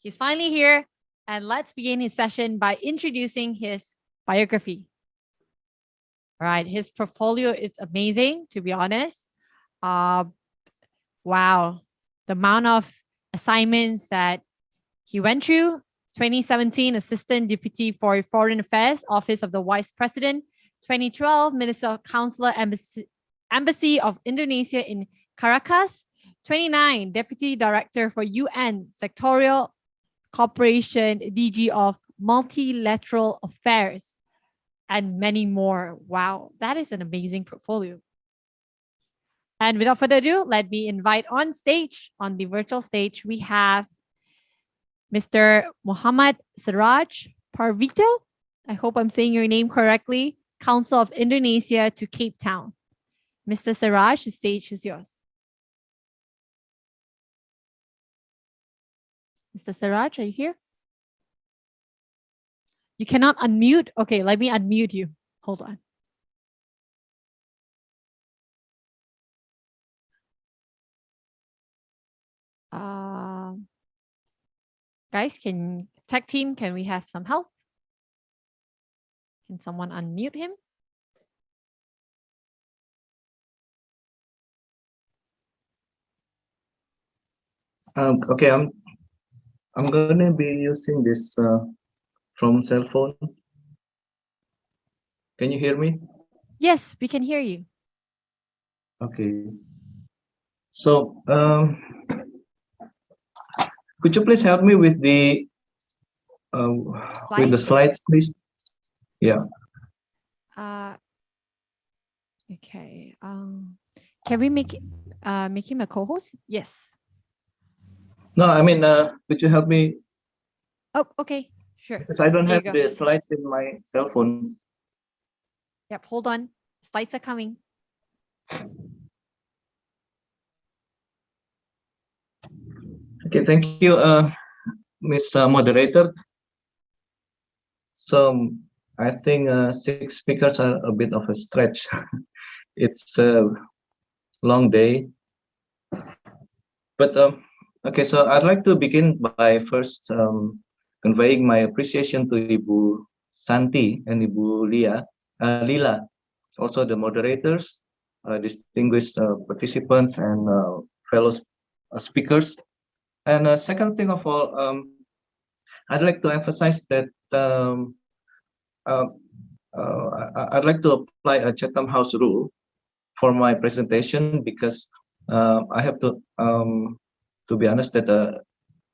He's finally here, and let's begin his session by introducing his biography. All right, his portfolio is amazing, to be honest. Wow, the amount of assignments that he went through. 2017, Assistant Deputy for Foreign Affairs, Office of the Vice President. 2012, Minister Counselor, Embassy of Indonesia in Caracas. 29, Deputy Director for UN Sectorial Cooperation, DG of Multilateral Affairs, and many more. Wow, that is an amazing portfolio. And without further ado, let me invite on stage, on the virtual stage, we have Mr. Muhammad Siraj Parvito. I hope I'm saying your name correctly. Council of Indonesia to Cape Town. Mr. Siraj, the stage is yours. Mr. Siraj, are you here? You cannot unmute. Okay, let me unmute you. Hold on. Guys, tech team, can we have some help? Can someone unmute him? Okay, I'm gonna be using this from cell phone. Can you hear me? Yes, we can hear you. Okay. So, could you please help me with the slides, please? Yeah. Okay. Can we make him a co-host? Yes. No, I mean, could you help me? Oh, okay, sure. Because I don't have the slides in my cell phone. Yep, hold on. Slides are coming. Okay, thank you, Ms. Moderator. So I think 6 speakers are a bit of a stretch. It's a long day. But okay, so I'd like to begin by first conveying my appreciation to Ibu Santi and Ibu Lila, also the moderators, distinguished participants, and fellow speakers. And second thing of all, I'd like to emphasize that I'd like to apply a Chatham House rule for my presentation, because I have to be honest, that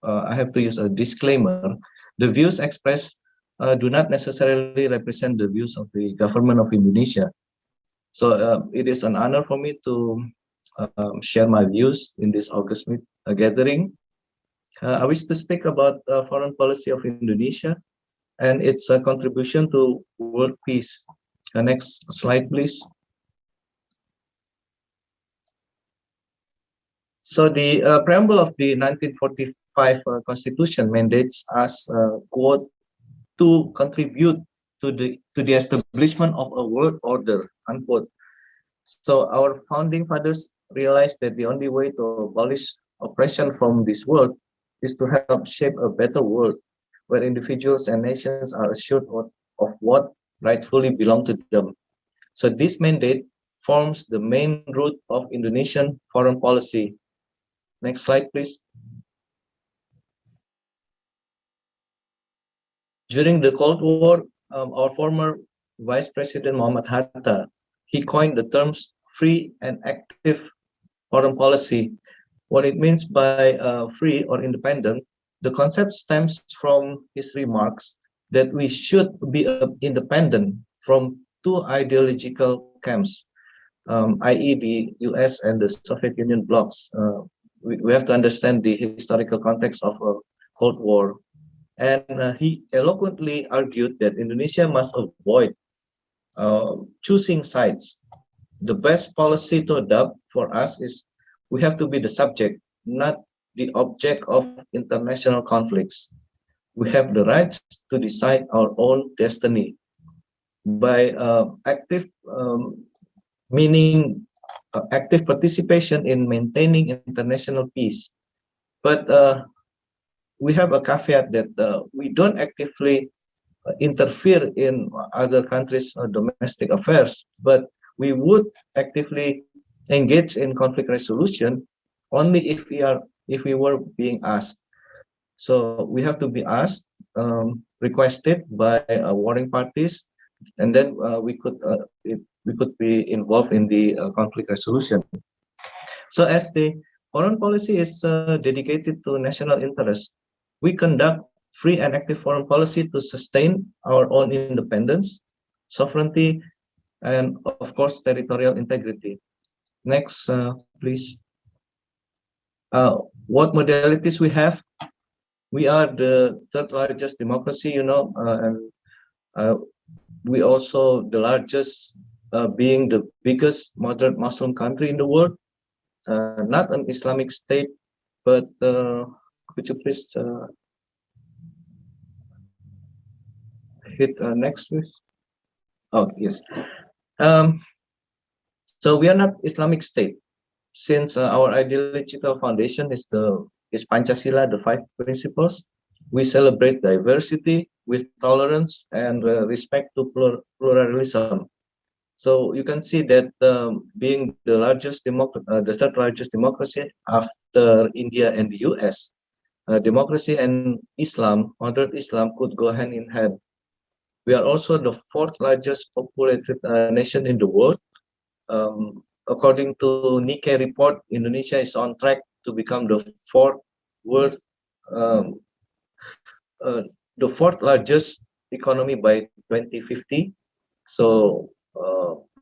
I have to use a disclaimer. The views expressed do not necessarily represent the views of the government of Indonesia. So it is an honor for me to share my views in this August gathering. I wish to speak about foreign policy of Indonesia and its contribution to world peace. Next slide, please. So the preamble of the 1945 Constitution mandates us, quote, to contribute to the establishment of a world order, unquote. So our founding fathers realized that the only way to abolish oppression from this world is to help shape a better world where individuals and nations are assured of what rightfully belong to them. So this mandate forms the main root of Indonesian foreign policy. Next slide, please. During the Cold War, our former Vice President Muhammad Hatta, he coined the terms free and active foreign policy. What it means by free or independent, the concept stems from his remarks that we should be independent from two ideological camps, i.e. the US and the Soviet Union blocs. We have to understand the historical context of a Cold War. And he eloquently argued that Indonesia must avoid choosing sides. The best policy to adopt for us is we have to be the subject, not the object of international conflicts. We have the right to decide our own destiny. By active, meaning active participation in maintaining international peace. But we have a caveat that we don't actively interfere in other countries' domestic affairs, but we would actively engage in conflict resolution only if we were being asked. So we have to be asked, requested by warring parties, and then we could be involved in the conflict resolution. So as the foreign policy is dedicated to national interest, we conduct free and active foreign policy to sustain our own independence, sovereignty, and of course territorial integrity. Next, please. What modalities we have? We are the third largest democracy, and uh, we also the largest, being the biggest moderate Muslim country in the world. Not an Islamic state, but could you please hit next, please? Oh, yes. Um, so we are not Islamic state, since our ideological foundation is Pancasila, the five principles. We celebrate diversity with tolerance and respect to pluralism. So you can see that being the third largest democracy after India and the US, democracy and Islam, moderate Islam, could go hand in hand. We are also the fourth largest populated nation in the world. According to Nikkei report, Indonesia is on track to become world, um, uh, the fourth largest economy by 2050. So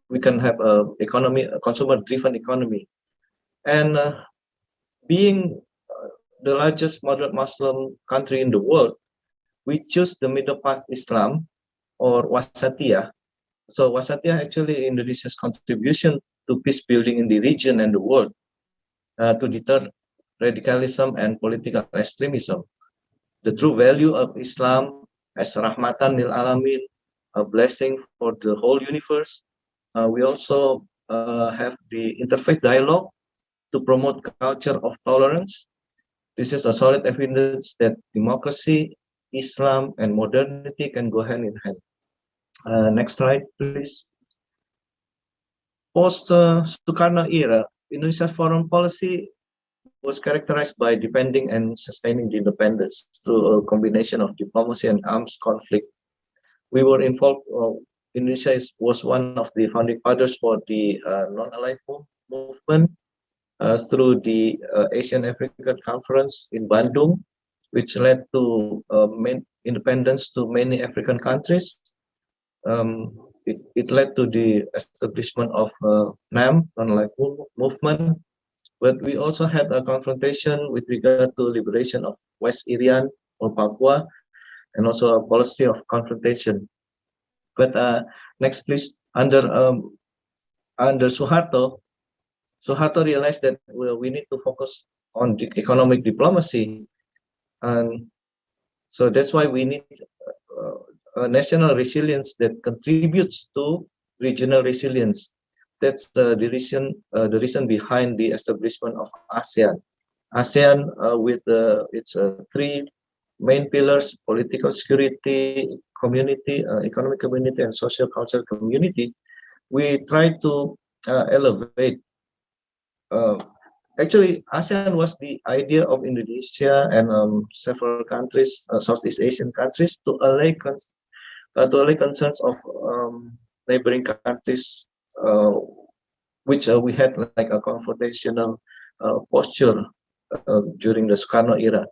we can have a consumer-driven economy, and being the largest moderate Muslim country in the world, we choose the middle path Islam, or Wasatiyah. So Wasatiyah actually Indonesia's contribution to peace building in the region and the world, to deter radicalism and political extremism. The true value of Islam as rahmatan lil alamin, a blessing for the whole universe. We also have the interfaith dialogue to promote culture of tolerance. This is a solid evidence that democracy, Islam, and modernity can go hand in hand. Next slide, please. Post Sukarno era, Indonesia's foreign policy was characterized by defending and sustaining the independence through a combination of diplomacy and arms conflict. We were involved. Indonesia was one of the founding fathers for the non-aligned movement through the Asian African Conference in Bandung, which led to independence to many African countries. It led to the establishment of NAM, non-aligned movement. But we also had a confrontation with regard to liberation of West Irian or Papua, and also a policy of confrontation. But next, please. Under Suharto realized that we need to focus on the economic diplomacy, and so that's why we need a national resilience that contributes to regional resilience. That's the reason behind the establishment of ASEAN. ASEAN, with its three main pillars: political security, community, economic community, and social cultural community. We try to elevate. Actually, ASEAN was the idea of Indonesia and several countries, Southeast Asian countries, to allay concerns of neighboring countries, which we had like a confrontational posture during the Sukarno era.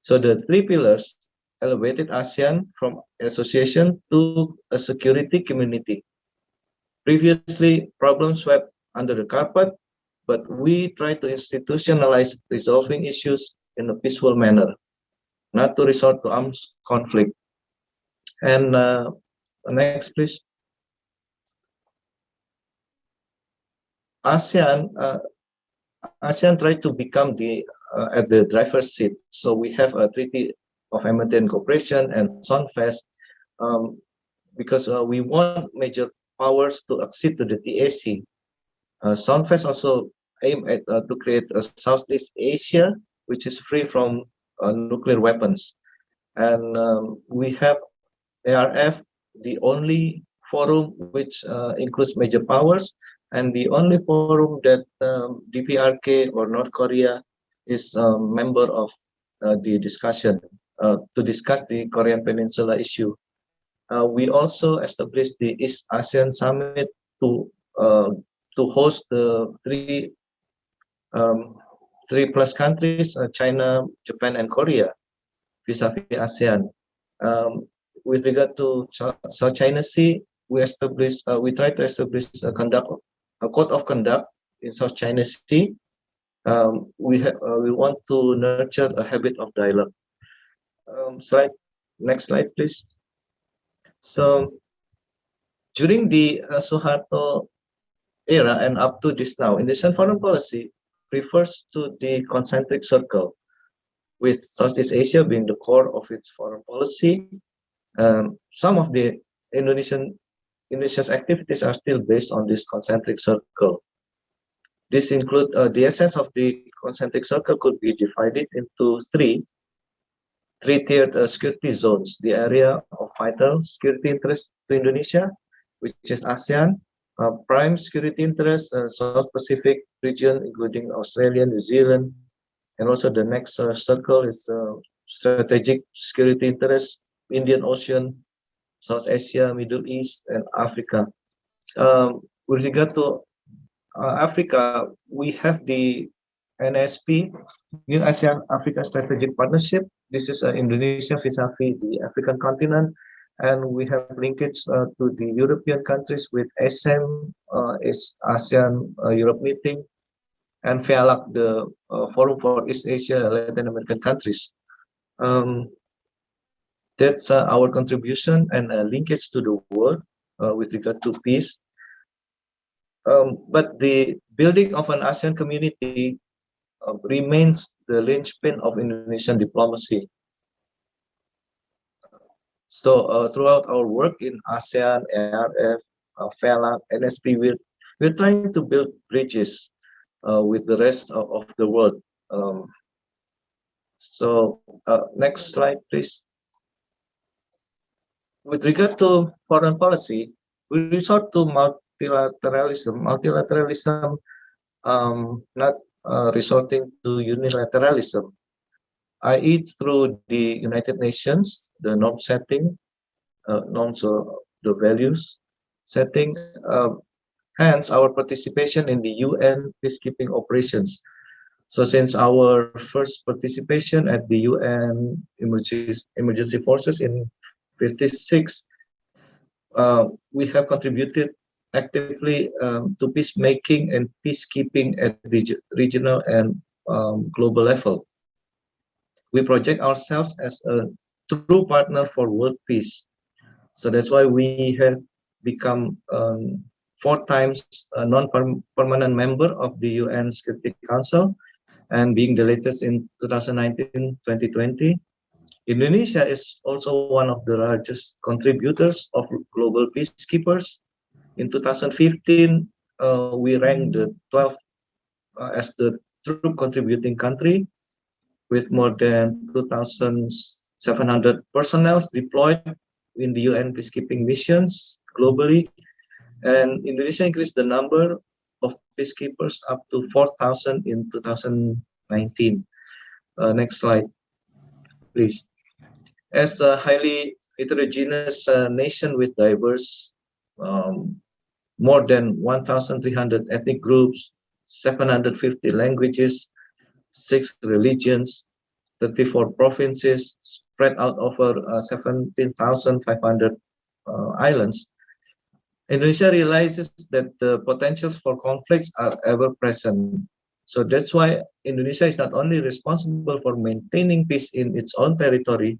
So the three pillars elevated ASEAN from association to a security community. Previously, problems swept under the carpet, but we try to institutionalize resolving issues in a peaceful manner, not to resort to arms conflict. And next, please. ASEAN tried to become at the driver's seat. So we have a Treaty of Amity and Cooperation and SONFEST, because we want major powers to accede to the TAC. SONFEST also aim at to create a Southeast Asia which is free from nuclear weapons. And we have ARF, the only forum which includes major powers, and the only forum that DPRK or North Korea is a member of the discussion to discuss the Korean Peninsula issue. We also established the East ASEAN Summit to uh, to host the um, three plus countries, China, Japan, and Korea, vis-a-vis ASEAN. Um, with regard to South China Sea, we try to establish a code of conduct in South China Sea. We want to nurture a habit of dialogue. Next slide, please. So during the Suharto era and up to this now, Indonesian foreign policy refers to the concentric circle, with Southeast Asia being the core of its foreign policy. Some of the Indonesia's activities are still based on this concentric circle. This include the essence of the concentric circle could be divided into three-tiered security zones. The area of vital security interest to Indonesia, which is ASEAN, prime security interest, South Pacific region, including Australia, New Zealand, and also the next circle is strategic security interest, Indian Ocean, South Asia, Middle East, and Africa. With regard to Africa, we have the NSP, New ASEAN Africa Strategic Partnership. This is Indonesia vis-a-vis the African continent, and we have linkage to the European countries with ASEM, is ASEAN Europe meeting, and FEALAC, the Forum for East Asia, Latin American countries. That's our contribution and linkage to the world with regard to peace. But the building of an ASEAN community remains the linchpin of Indonesian diplomacy. So throughout our work in ASEAN, ARF, FELAC, NSP, we're trying to build bridges with the rest of the world. Next slide, please. With regard to foreign policy, we resort to multilateralism. Multilateralism, not resorting to unilateralism, i.e. through the United Nations, the norm setting, norms of the values setting, hence our participation in the UN peacekeeping operations. So since our first participation at the UN emergency forces in 56, we have contributed actively to peacemaking and peacekeeping at the regional and global level. We project ourselves as a true partner for world peace. So that's why we have become 4 times a non-permanent member of the UN Security Council, and being the latest in 2019-2020. Indonesia is also one of the largest contributors of global peacekeepers. In 2015, we ranked the 12th as the true contributing country, with more than 2,700 personnel deployed in the UN peacekeeping missions globally. And Indonesia increased the number of peacekeepers up to 4,000 in 2019. Next slide, please. As a highly heterogeneous nation with diverse, more than 1,300 ethnic groups, 750 languages, 6 religions, 34 provinces, spread out over 17,500 islands, Indonesia realizes that the potentials for conflicts are ever present. So that's why Indonesia is not only responsible for maintaining peace in its own territory,